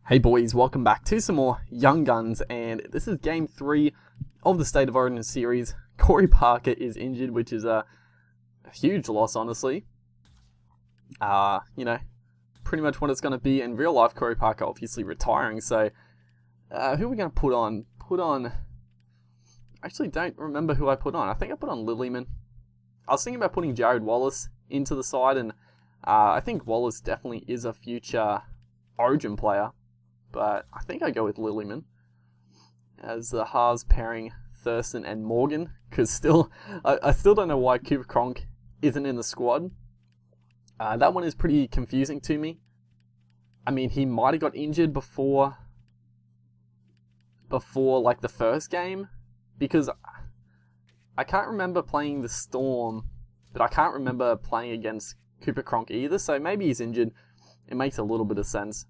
Hey boys, welcome back to some more Young Guns, and this is game 3 of the State of Origin series. Corey Parker is injured, which is a huge loss, honestly. Pretty much what it's going to be in real life. Corey Parker obviously retiring, so who are we going to put on? I actually don't remember who I put on. I think I put on Lilyman. I was thinking about putting Jared Wallace into the side, and I think Wallace definitely is a future Origin player. But I think I go with Lilyman as the halves pairing Thurston and Morgan, because I still don't know why Cooper Cronk isn't in the squad. That one is pretty confusing to me. I mean, he might have got injured before like the first game, because I can't remember playing the Storm, but I can't remember playing against Cooper Cronk either, so maybe he's injured. It makes a little bit of sense.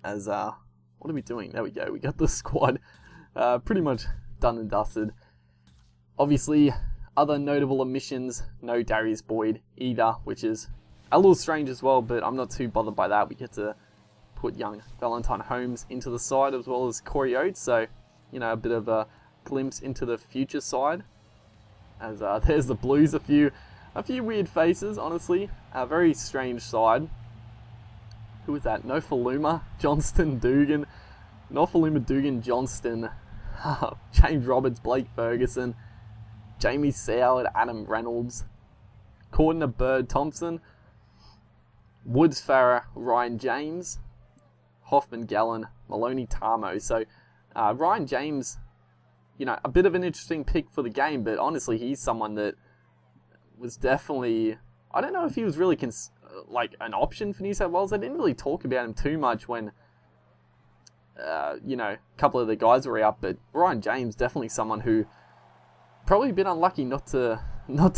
As, what are we doing? There we go. We got the squad pretty much done and dusted. Obviously, other notable omissions, no Darius Boyd either, which is a little strange as well, but I'm not too bothered by that. We get to put young Valentine Holmes into the side as well as Corey Oates, so, a bit of a glimpse into the future side. As there's the Blues, a few weird faces, honestly. A very strange side. Who was that? Nofaluma, Johnston, Dugan. Nofaluma, Dugan, Johnston. James Roberts, Blake Ferguson. Jamie Soward, Adam Reynolds. Cordner, Bird, Thompson. Woods, Farah, Ryan James. Hoffman, Gallen, Maloney, Tarmo. So, Ryan James, a bit of an interesting pick for the game, but honestly, he's someone that was definitely... I don't know if he was really an option for New South Wales. I didn't really talk about him too much when, a couple of the guys were out, but Ryan James, definitely someone who probably a bit unlucky not to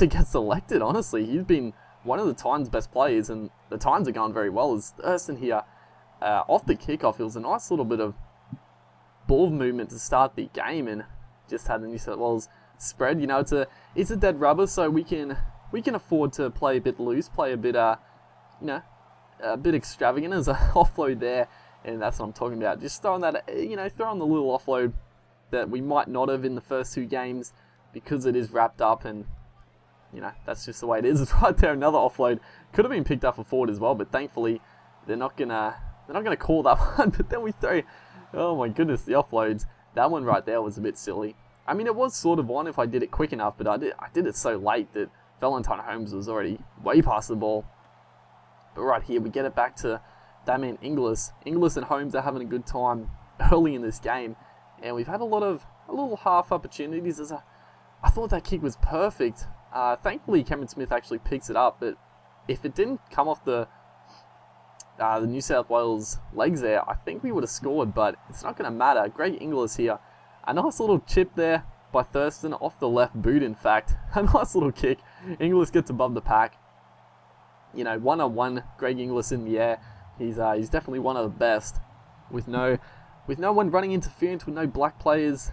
get selected, honestly. He's been one of the Titans' best players, and the Titans are going very well. As Thurston here, off the kickoff, it was a nice little bit of ball movement to start the game, and just had the New South Wales spread. It's a dead rubber, so we can afford to play a bit loose, play a bit a bit extravagant as an offload there, and that's what I'm talking about. Just throwing that, throwing the little offload that we might not have in the first 2 games because it is wrapped up, and that's just the way it is. It's right there, another offload. Could have been picked up for forward as well, but thankfully they're not gonna call that one. But then we throw, oh my goodness, the offloads. That one right there was a bit silly. I mean, it was sort of on if I did it quick enough, but I did it so late that Valentine Holmes was already way past the ball. But right here, we get it back to Damien Inglis. Inglis and Holmes are having a good time early in this game, and we've had a little half opportunities. I thought that kick was perfect. Thankfully, Cameron Smith actually picks it up, but if it didn't come off the New South Wales legs there, I think we would have scored, but it's not going to matter. Greg Inglis here. A nice little chip there by Thurston off the left boot, in fact. A nice little kick. Inglis gets above the pack. 1-on-1, Greg Inglis in the air. He's definitely one of the best. With no one running interference, with no black players,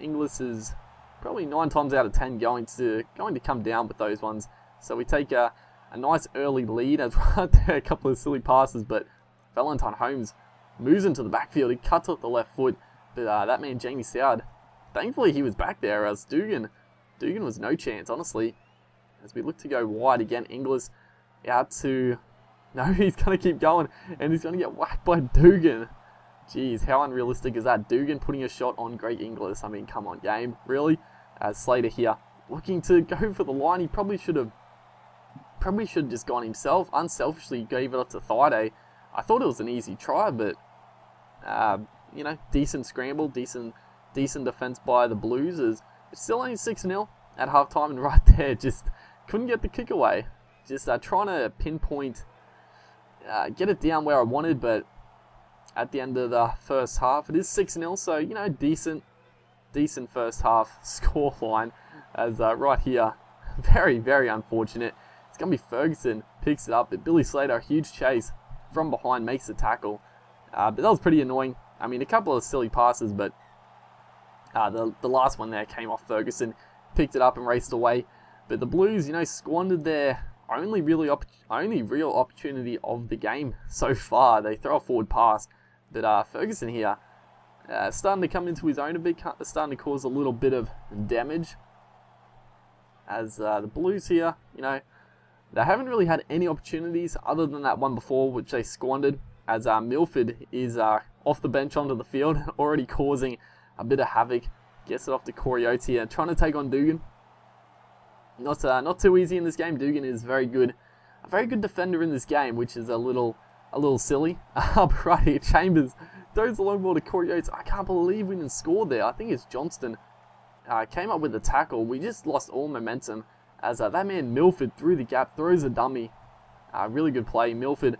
Inglis is probably 9 times out of 10 going to come down with those ones. So we take a nice early lead. As right there, a couple of silly passes, but Valentine Holmes moves into the backfield. He cuts off the left foot, but that man Jamie Soward, thankfully he was back there, as Dugan was no chance, honestly. As we look to go wide again, Inglis out to... No, he's going to keep going, and he's going to get whacked by Dugan. Jeez, how unrealistic is that? Dugan putting a shot on Greg Inglis. I mean, come on, game. Really? Slater here, looking to go for the line. He probably should have just gone himself. Unselfishly gave it up to Thaiday. I thought it was an easy try, but, decent scramble, decent defense by the Blues. It's still only 6-0 at halftime, and right there, just couldn't get the kick away. Just trying to pinpoint, get it down where I wanted, but at the end of the first half, it is 6-0, so, decent first half score line. As right here, very, very unfortunate. It's going to be Ferguson, picks it up, but Billy Slater, a huge chase from behind, makes the tackle. But that was pretty annoying. I mean, a couple of silly passes, but the last one there came off Ferguson, picked it up and raced away. But the Blues, squandered their only real opportunity of the game so far. They throw a forward pass, But Ferguson here, starting to come into his own a bit, starting to cause a little bit of damage. As the Blues here, they haven't really had any opportunities other than that one before, which they squandered. As Milford is off the bench onto the field, already causing a bit of havoc. Gets it off to Corey Oates here, trying to take on Dugan. Not too easy in this game. Dugan is very good, a very good defender in this game, which is a little silly. Right here, Chambers throws the long ball to Corey Oates. I can't believe we didn't score there. I think it's Johnston came up with the tackle. We just lost all momentum as that man Milford through the gap throws a dummy. Really good play, Milford.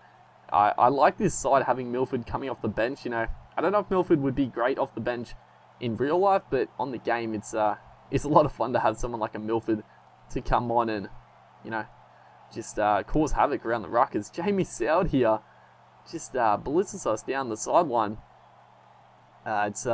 I like this side having Milford coming off the bench. I don't know if Milford would be great off the bench in real life, but on the game, it's a lot of fun to have someone like a Milford to come on and, just cause havoc around the ruck. As Jamie Soward here just blitzes us down the sideline. It's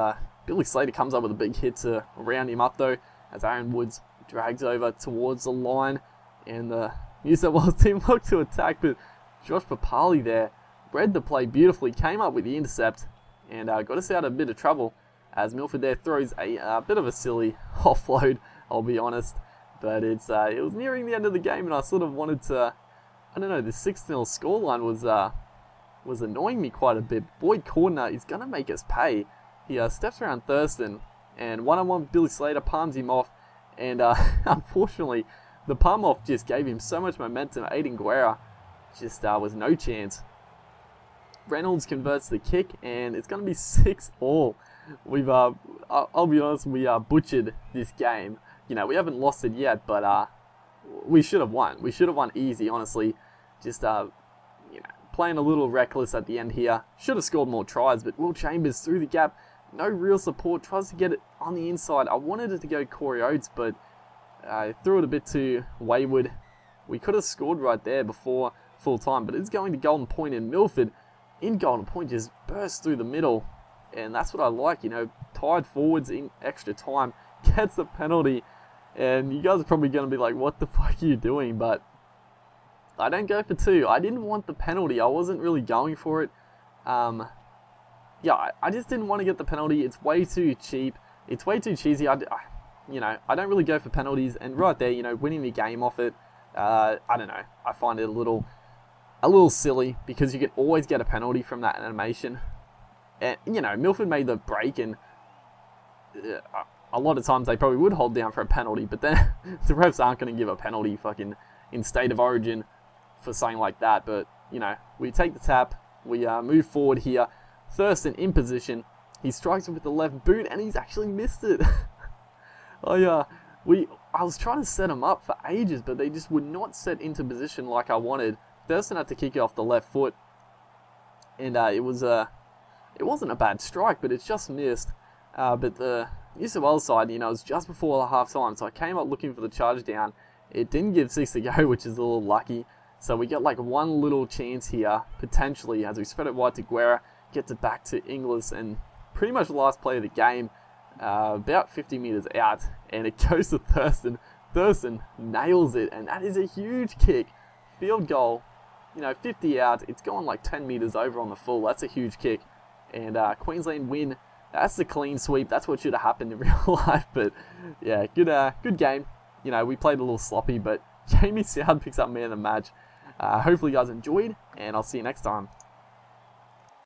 Billy Slater comes up with a big hit to round him up though, as Aaron Woods drags over towards the line, and the New South Wales team look to attack, but Josh Papali there read the play beautifully, came up with the intercept, and got us out of a bit of trouble, as Milford there throws a bit of a silly offload, I'll be honest. But it was nearing the end of the game, and I sort of wanted to, I don't know, the 6-0 scoreline was annoying me quite a bit. Boyd Cordner is going to make us pay. He steps around Thurston, and one-on-one with Billy Slater palms him off, and unfortunately, the palm off just gave him so much momentum. Aiden Guerra just was no chance. Reynolds converts the kick, and it's going to be 6-all. We've, I'll be honest, we butchered this game. We haven't lost it yet, but we should have won. We should have won easy, honestly. Just, playing a little reckless at the end here. Should have scored more tries, but Will Chambers through the gap. No real support. Tries to get it on the inside. I wanted it to go Corey Oates, but threw it a bit too wayward. We could have scored right there before full time, but it's going to Golden Point, and Milford in Golden Point just bursts through the middle. And that's what I like, tied forwards in extra time. Gets the penalty. And you guys are probably going to be like, what the fuck are you doing? But I don't go for 2. I didn't want the penalty. I wasn't really going for it. I just didn't want to get the penalty. It's way too cheap. It's way too cheesy. I don't really go for penalties. And right there, winning the game off it, I don't know. I find it a little silly, because you could always get a penalty from that animation. And, Milford made the break, and a lot of times they probably would hold down for a penalty, but then the refs aren't going to give a penalty fucking in State of Origin for something like that. But, we take the tap, we move forward here. Thurston in position, he strikes it with the left boot, and he's actually missed it. I was trying to set him up for ages, but they just would not set into position like I wanted. Thurston had to kick it off the left foot, and it wasn't a bad strike, but it's just missed. But the New South Wales side, it was just before the half time, so I came up looking for the charge down. It didn't give 6 to go, which is a little lucky. So we get like one little chance here, potentially, as we spread it wide to Guerra, gets it back to Inglis, and pretty much the last play of the game, about 50 metres out, and it goes to Thurston. Thurston nails it, and that is a huge kick. Field goal, 50 out, it's gone like 10 metres over on the full. That's a huge kick. And Queensland win. That's the clean sweep. That's what should have happened in real life. But yeah, good game. We played a little sloppy, but Jamie Soward picks up man of the match. Hopefully you guys enjoyed, and I'll see you next time.